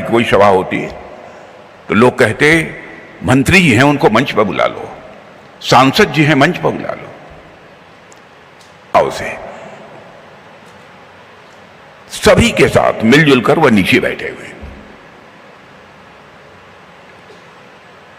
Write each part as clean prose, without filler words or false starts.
की कोई सभा होती है तो लोग कहते मंत्री जी हैं उनको मंच पर बुला लो, सांसद जी हैं मंच पर बुला लो, आओ से सभी के साथ मिलजुल कर वह नीचे बैठे हुए।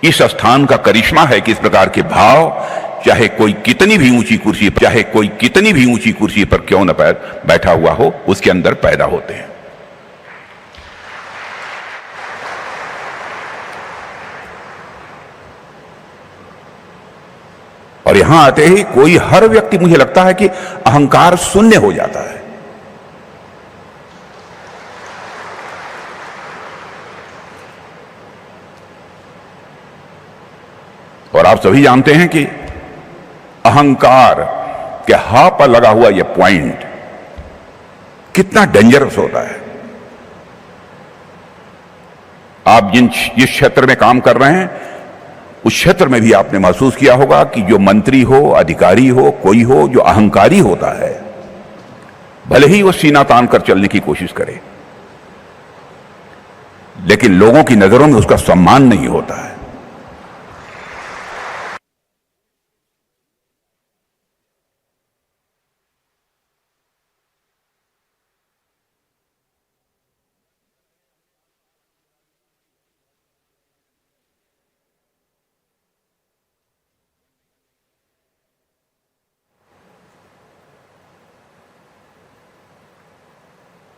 इस स्थान का करिश्मा है कि इस प्रकार के भाव चाहे कोई कितनी भी ऊंची कुर्सी पर क्यों न बैठा हुआ हो उसके अंदर पैदा होते हैं। और यहां आते ही कोई हर व्यक्ति मुझे लगता है कि अहंकार शून्य हो जाता है। और आप सभी जानते हैं कि अहंकार के हां पर लगा हुआ यह पॉइंट कितना डेंजरस होता है। आप जिस क्षेत्र में काम कर रहे हैं उस क्षेत्र में भी आपने महसूस किया होगा कि जो मंत्री हो, अधिकारी हो, कोई हो जो अहंकारी होता है, भले ही वो सीना तान कर चलने की कोशिश करे, लेकिन लोगों की नजरों में उसका सम्मान नहीं होता है।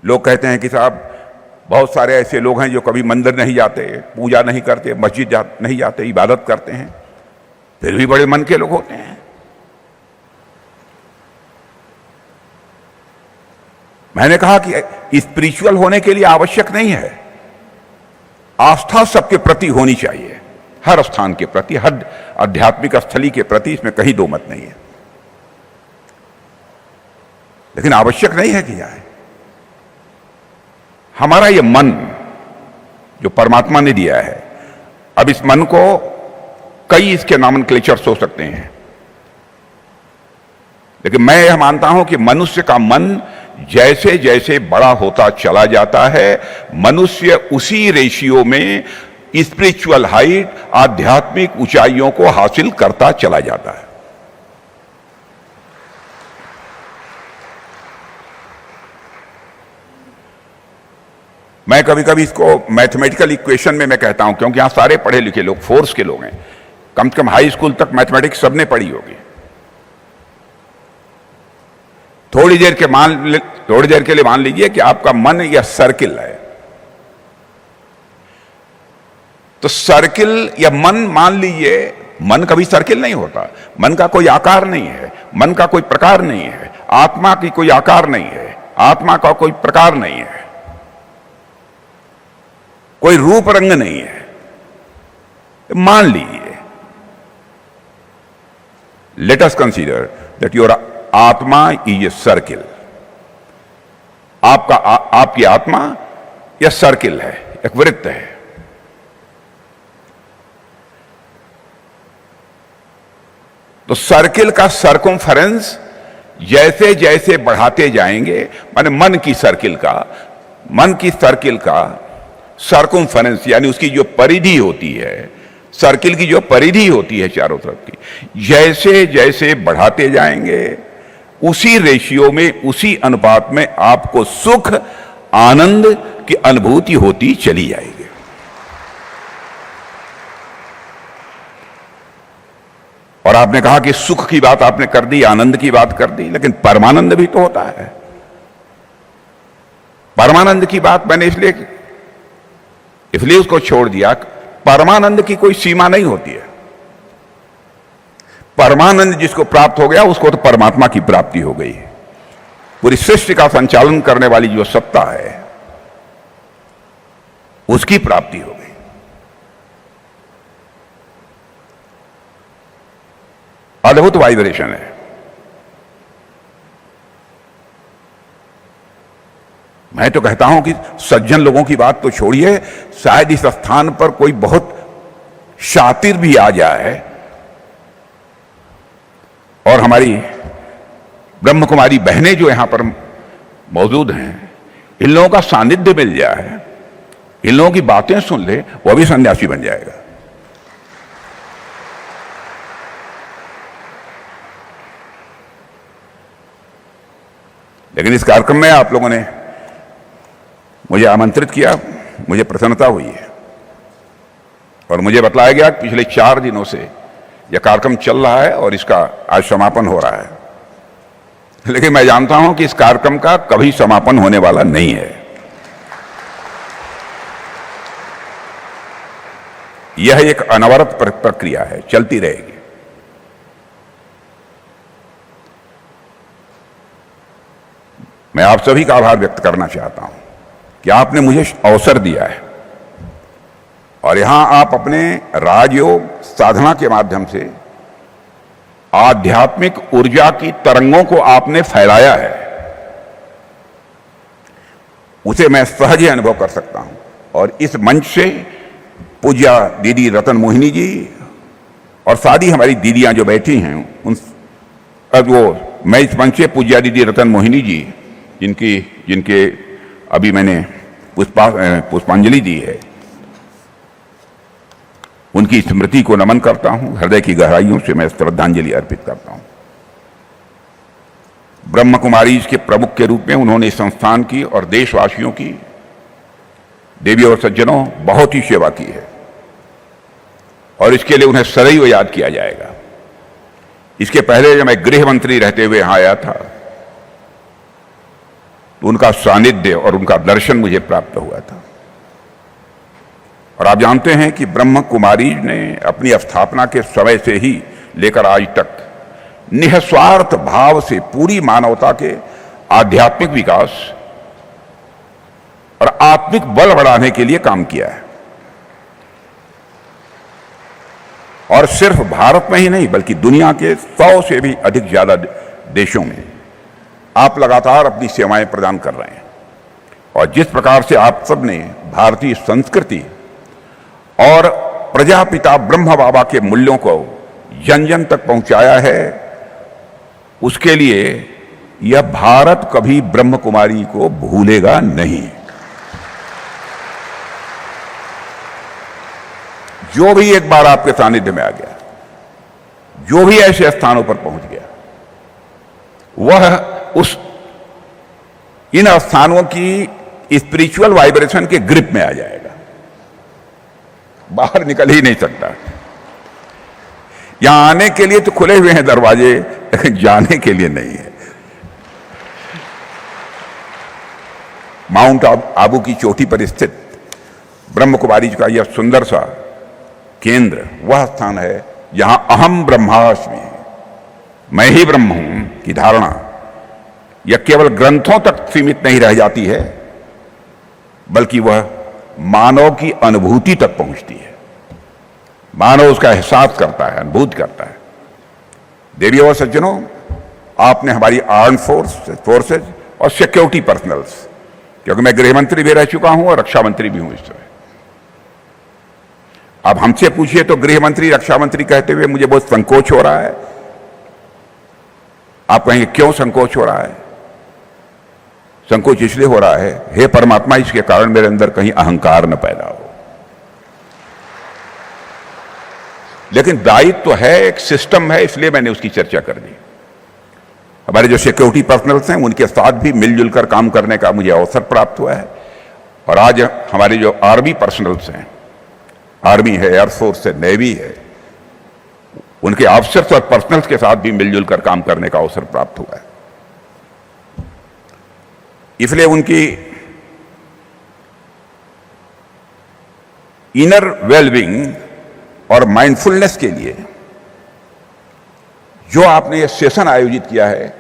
लोग कहते हैं कि साहब बहुत सारे ऐसे लोग हैं जो कभी मंदिर नहीं जाते, पूजा नहीं करते, मस्जिद नहीं जाते, इबादत करते हैं, फिर भी बड़े मन के लोग होते हैं। मैंने कहा कि स्पिरिचुअल होने के लिए आवश्यक नहीं है, आस्था सबके प्रति होनी चाहिए, हर स्थान के प्रति, हर आध्यात्मिक स्थली के प्रति, इसमें कहीं दो मत नहीं है। लेकिन आवश्यक नहीं है कि जाए। हमारा ये मन जो परमात्मा ने दिया है, अब इस मन को कई इसके नॉमेनक्लेचर्स हो सकते हैं, लेकिन मैं यह मानता हूं कि मनुष्य का मन जैसे जैसे बड़ा होता चला जाता है, मनुष्य उसी रेशियो में स्पिरिचुअल हाइट, आध्यात्मिक ऊंचाइयों को हासिल करता चला जाता है। मैं कभी कभी इसको मैथमेटिकल इक्वेशन में मैं कहता हूं, क्योंकि यहां सारे पढ़े लिखे लोग, फोर्स के लोग हैं, कम से कम हाई स्कूल तक मैथमेटिक्स सबने पढ़ी होगी। थोड़ी देर के लिए मान लीजिए कि आपका मन या सर्किल है, तो सर्किल या मन, मान लीजिए मन कभी सर्किल नहीं होता, मन का कोई आकार नहीं है, मन का कोई प्रकार नहीं है, आत्मा की कोई आकार नहीं है, आत्मा का कोई प्रकार नहीं है, कोई रूप रंग नहीं है। मान लीजिए, let us consider that your आत्मा इज ए सर्किल। आपकी आत्मा यह सर्किल है, एक वृत्त है। तो सर्किल का सर्कमफरेंस जैसे जैसे बढ़ाते जाएंगे, माने मन की सर्किल का सर्कमफरेंस, यानी उसकी जो परिधि होती है, सर्किल की जो परिधि होती है चारों तरफ की, जैसे जैसे बढ़ाते जाएंगे उसी रेशियो में, उसी अनुपात में आपको सुख, आनंद की अनुभूति होती चली जाएगी। और आपने कहा कि सुख की बात आपने कर दी, आनंद की बात कर दी, लेकिन परमानंद भी तो होता है। परमानंद की बात मैंने इसलिए उसको छोड़ दिया। परमानंद की कोई सीमा नहीं होती है। परमानंद जिसको प्राप्त हो गया उसको तो परमात्मा की प्राप्ति हो गई। पूरी सृष्टि का संचालन करने वाली जो सत्ता है उसकी प्राप्ति हो गई। अद्भुत वाइब्रेशन है। मैं तो कहता हूं कि सज्जन लोगों की बात तो छोड़िए, शायद इस स्थान पर कोई बहुत शातिर भी आ जाए और हमारी ब्रह्म कुमारी बहनें जो यहां पर मौजूद हैं, इन लोगों का सानिध्य मिल जाए इन लोगों की बातें सुन ले, वो भी सन्यासी बन जाएगा। लेकिन इस कार्यक्रम में आप लोगों ने मुझे आमंत्रित किया, मुझे प्रसन्नता हुई है और मुझे बताया गया कि पिछले 4 दिनों से यह कार्यक्रम चल रहा है और इसका आज समापन हो रहा है। लेकिन मैं जानता हूं कि इस कार्यक्रम का कभी समापन होने वाला नहीं है। यह एक अनवरत प्रक्रिया है, चलती रहेगी। मैं आप सभी का आभार व्यक्त करना चाहता हूं कि आपने मुझे अवसर दिया है और यहां आप अपने राजयोग साधना के माध्यम से आध्यात्मिक ऊर्जा की तरंगों को आपने फैलाया है, उसे मैं सहज अनुभव कर सकता हूं। और इस मंच से पूज्या दीदी रतन मोहिनी जी और सारी हमारी दीदियां जो बैठी हैं, उन मैं इस मंच से पूज्या दीदी रतन मोहिनी जी जिनके अभी मैंने पुष्पांजलि दी है, उनकी स्मृति को नमन करता हूं। हृदय की गहराइयों से मैं श्रद्धांजलि अर्पित करता हूं। ब्रह्म कुमारीज के प्रमुख के रूप में उन्होंने इस संस्थान की और देशवासियों की, देवी और सज्जनों, बहुत ही सेवा की है और इसके लिए उन्हें सदैव याद किया जाएगा। इसके पहले जब मैं गृह मंत्री रहते हुए यहां आया था तो उनका सानिध्य और उनका दर्शन मुझे प्राप्त हुआ था। और आप जानते हैं कि ब्रह्म कुमारी ने अपनी स्थापना के समय से ही लेकर आज तक निस्वार्थ भाव से पूरी मानवता के आध्यात्मिक विकास और आत्मिक बल बढ़ाने के लिए काम किया है। और सिर्फ भारत में ही नहीं बल्कि दुनिया के 100 से भी अधिक ज्यादा देशों में आप लगातार अपनी सेवाएं प्रदान कर रहे हैं। और जिस प्रकार से आप सब ने भारतीय संस्कृति और प्रजापिता ब्रह्म बाबा के मूल्यों को जन जन तक पहुंचाया है, उसके लिए यह भारत कभी ब्रह्म कुमारी को भूलेगा नहीं। जो भी एक बार आपके सानिध्य में आ गया, जो भी ऐसे स्थानों पर पहुंच गया, वह इन स्थानों की स्पिरिचुअल वाइब्रेशन के ग्रिप में आ जाएगा, बाहर निकल ही नहीं सकता। यहां आने के लिए तो खुले हुए हैं दरवाजे, लेकिन जाने के लिए नहीं है। माउंट आबू की चोटी पर स्थित ब्रह्म कुमारी का यह सुंदर सा केंद्र वह स्थान है जहां अहम ब्रह्मास्मि, मैं ही ब्रह्म हूं की धारणा यह केवल ग्रंथों तक सीमित नहीं रह जाती है, बल्कि वह मानव की अनुभूति तक पहुंचती है। मानव उसका एहसास करता है, अनुभूत करता है। देवी और सज्जनों, आपने हमारी आर्म फोर्सेज और सिक्योरिटी पर्सनल्स, क्योंकि मैं गृह मंत्री भी रह चुका हूं और रक्षा मंत्री भी हूं इस समय। अब हमसे पूछिए तो गृह मंत्री रक्षा मंत्री कहते हुए मुझे बहुत संकोच हो रहा है। आप कहेंगे क्यों संकोच हो रहा है? संकोच इसलिए हो रहा है, हे परमात्मा, इसके कारण मेरे अंदर कहीं अहंकार न पैदा हो। लेकिन दायित्व तो है, एक सिस्टम है, इसलिए मैंने उसकी चर्चा कर दी। हमारे जो सिक्योरिटी पर्सनल्स हैं उनके साथ भी मिलजुल कर काम करने का मुझे अवसर प्राप्त हुआ है। और आज हमारे जो आर्मी पर्सनल्स हैं, आर्मी है, एयरफोर्स है, नेवी है, उनके ऑफिसर्स और पर्सनल्स के साथ भी मिलजुल कर काम करने का अवसर प्राप्त हुआ है। इसलिए उनकी इनर वेलबींग और माइंडफुलनेस के लिए जो आपने ये सेशन आयोजित किया है,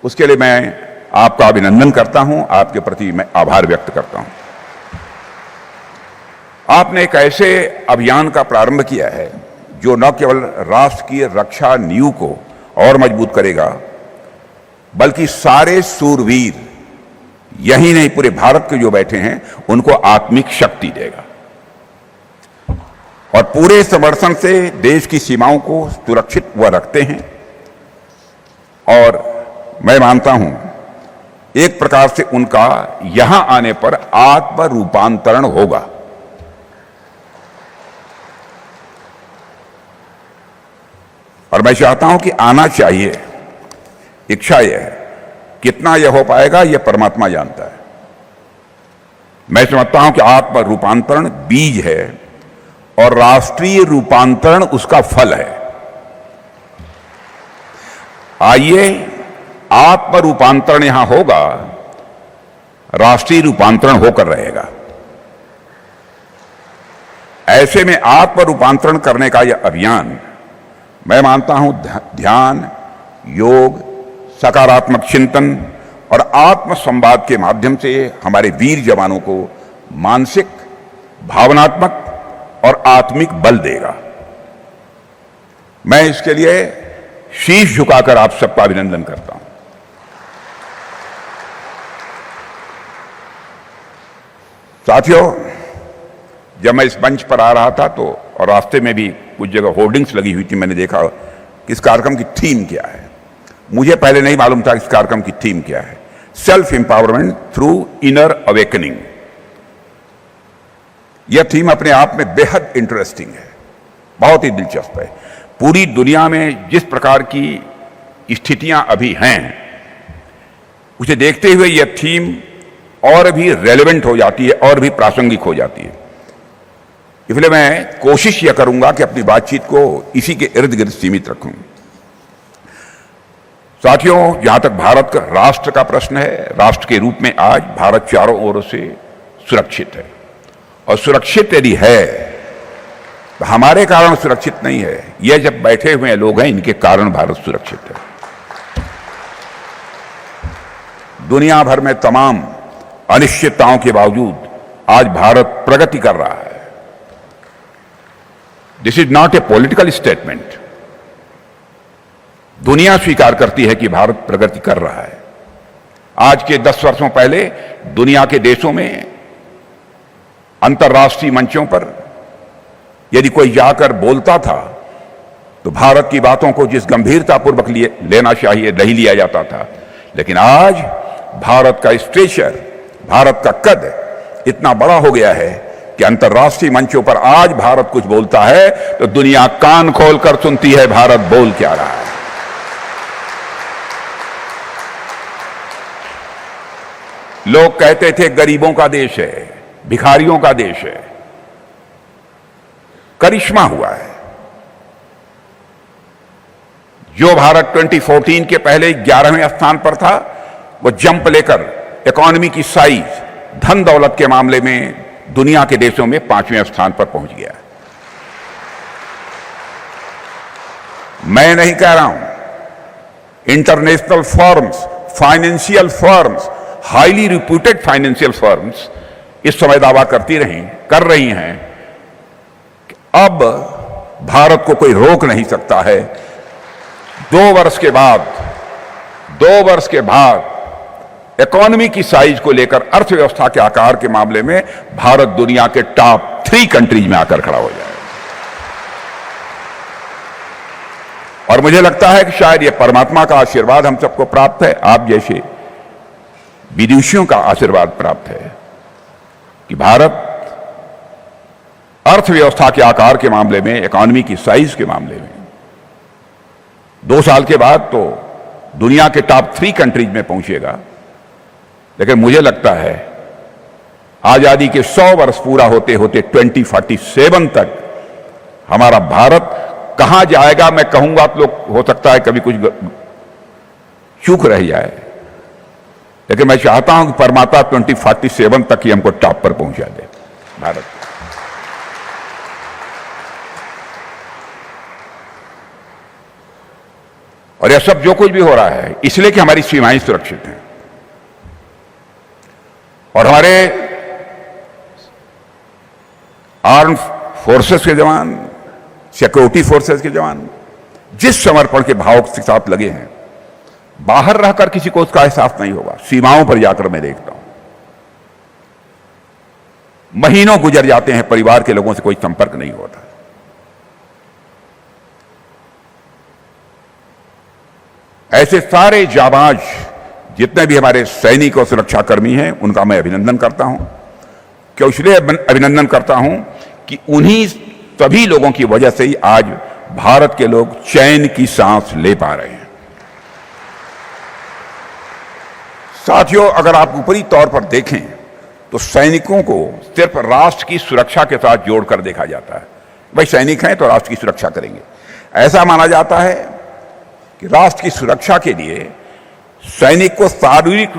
उसके लिए मैं आपका अभिनंदन करता हूं, आपके प्रति मैं आभार व्यक्त करता हूं। आपने एक ऐसे अभियान का प्रारंभ किया है जो न केवल राष्ट्र की रक्षा नींव को और मजबूत करेगा, बल्कि सारे सूरवीर, यही नहीं पूरे भारत के जो बैठे हैं, उनको आत्मिक शक्ति देगा और पूरे समर्थन से देश की सीमाओं को सुरक्षित वह रखते हैं। और मैं मानता हूं एक प्रकार से उनका यहां आने पर आत्म रूपांतरण होगा। और मैं चाहता हूं कि आना चाहिए। इच्छा यह है, कितना यह हो पाएगा यह परमात्मा जानता है। मैं समझता हूं कि आत्म रूपांतरण बीज है और राष्ट्रीय रूपांतरण उसका फल है। आइए, आत्म रूपांतरण यहां होगा, राष्ट्रीय रूपांतरण होकर रहेगा। ऐसे में आत्म रूपांतरण करने का यह अभियान, मैं मानता हूं, ध्यान, योग, सकारात्मक चिंतन और आत्म संवाद के माध्यम से हमारे वीर जवानों को मानसिक, भावनात्मक और आत्मिक बल देगा। मैं इसके लिए शीश झुकाकर आप सबका अभिनंदन करता हूं। साथियों, जब मैं इस मंच पर आ रहा था तो और रास्ते में भी कुछ जगह होर्डिंग्स लगी हुई थी, मैंने देखा कि इस कार्यक्रम की थीम क्या है। मुझे पहले नहीं मालूम था कि इस कार्यक्रम की थीम क्या है। Self empowerment through inner awakening. यह थीम अपने आप में बेहद इंटरेस्टिंग है, बहुत ही दिलचस्प है। पूरी दुनिया में जिस प्रकार की स्थितियां अभी हैं, उसे देखते हुए यह थीम और भी रेलेवेंट हो जाती है और भी प्रासंगिक हो जाती है। इसलिए मैं कोशिश यह करूंगा कि अपनी बातचीत को इसी के इर्द गिर्द सीमित रखूं। साथियों, जहां तक भारत का राष्ट्र का प्रश्न है, राष्ट्र के रूप में आज भारत चारों ओर से सुरक्षित है। और सुरक्षित यदि है तो हमारे कारण सुरक्षित नहीं है, यह जब बैठे हुए लोग हैं इनके कारण भारत सुरक्षित है। दुनिया भर में तमाम अनिश्चितताओं के बावजूद आज भारत प्रगति कर रहा है। This is not a political statement. दुनिया स्वीकार करती है कि भारत प्रगति कर रहा है। आज के 10 वर्षों पहले दुनिया के देशों में अंतर्राष्ट्रीय मंचों पर यदि कोई जाकर बोलता था तो भारत की बातों को जिस गंभीरतापूर्वक लेना चाहिए नहीं लिया जाता था। लेकिन आज भारत का स्टेचर, भारत का कद इतना बड़ा हो गया है कि अंतर्राष्ट्रीय मंचों पर आज भारत कुछ बोलता है तो दुनिया कान खोलकर सुनती है भारत बोल क्या रहा है। लोग कहते थे गरीबों का देश है, भिखारियों का देश है। करिश्मा हुआ है। जो भारत 2014 के पहले 11वें स्थान पर था, वो जंप लेकर इकोनॉमी की साइज, धन दौलत के मामले में दुनिया के देशों में 5वें स्थान पर पहुंच गया। मैं नहीं कह रहा हूं, international firms, financial firms, highly reputed financial firms इस समय दावा कर रही हैं कि अब भारत को कोई रोक नहीं सकता है। 2 वर्ष के बाद इकोनॉमी की साइज को लेकर, अर्थव्यवस्था के आकार के मामले में भारत दुनिया के टॉप 3 कंट्रीज में आकर खड़ा हो जाए। और मुझे लगता है कि शायद यह परमात्मा का आशीर्वाद हम सबको प्राप्त है, आप जैसे विदुषियों का आशीर्वाद प्राप्त है कि भारत अर्थव्यवस्था के आकार के मामले में, इकोनॉमी की साइज के मामले में 2 साल के बाद तो दुनिया के टॉप 3 कंट्रीज में पहुंचेगा। लेकिन मुझे लगता है आजादी के 100 वर्ष पूरा होते होते 2047 तक हमारा भारत कहां जाएगा, मैं कहूंगा तो लोग हो सकता है कभी कुछ चूक रह जाए, लेकिन मैं चाहता हूं कि परमात्मा 2047 तक ही हमको टॉप पर पहुंचा दे भारत। और यह सब जो कुछ भी हो रहा है इसलिए कि हमारी सीमाएं सुरक्षित हैं और हमारे आर्म फोर्सेस के जवान, सिक्योरिटी फोर्सेस के जवान जिस समर्पण के भाव के साथ लगे हैं, बाहर रहकर किसी को उसका एहसास नहीं होगा। सीमाओं पर जाकर मैं देखता हूं, महीनों गुजर जाते हैं, परिवार के लोगों से कोई संपर्क नहीं होता। ऐसे सारे जाबाज जितने भी हमारे सैनिक और सुरक्षाकर्मी हैं उनका मैं अभिनंदन करता हूं। क्यों इसलिए अभिनंदन करता हूं कि उन्हीं सभी लोगों की वजह से ही आज भारत के लोग चैन की सांस ले पा रहे हैं। साथियों, अगर आप ऊपरी तौर पर देखें तो सैनिकों को सिर्फ राष्ट्र की सुरक्षा के साथ जोड़कर देखा जाता है। भाई सैनिक हैं तो राष्ट्र की सुरक्षा करेंगे, ऐसा माना जाता है कि राष्ट्र की सुरक्षा के लिए सैनिक को शारीरिक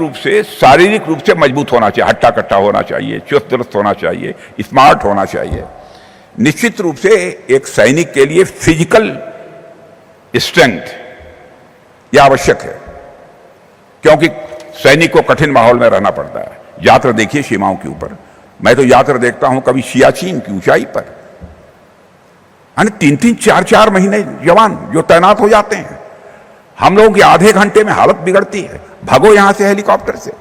रूप से मजबूत होना चाहिए, हट्टा कट्टा होना चाहिए, चुस्त दुरुस्त होना चाहिए, स्मार्ट होना चाहिए। निश्चित रूप से एक सैनिक के लिए फिजिकल स्ट्रेंथ यह आवश्यक है, क्योंकि सैनिक को कठिन माहौल में रहना पड़ता है। यात्रा देखिए सीमाओं के ऊपर, मैं तो यात्रा देखता हूं कभी सियाचिन की ऊंचाई पर, 3-3, 4-4 महीने जवान जो तैनात हो जाते हैं। हम लोगों की आधे घंटे में हालत बिगड़ती है, भागो यहां से हेलीकॉप्टर से।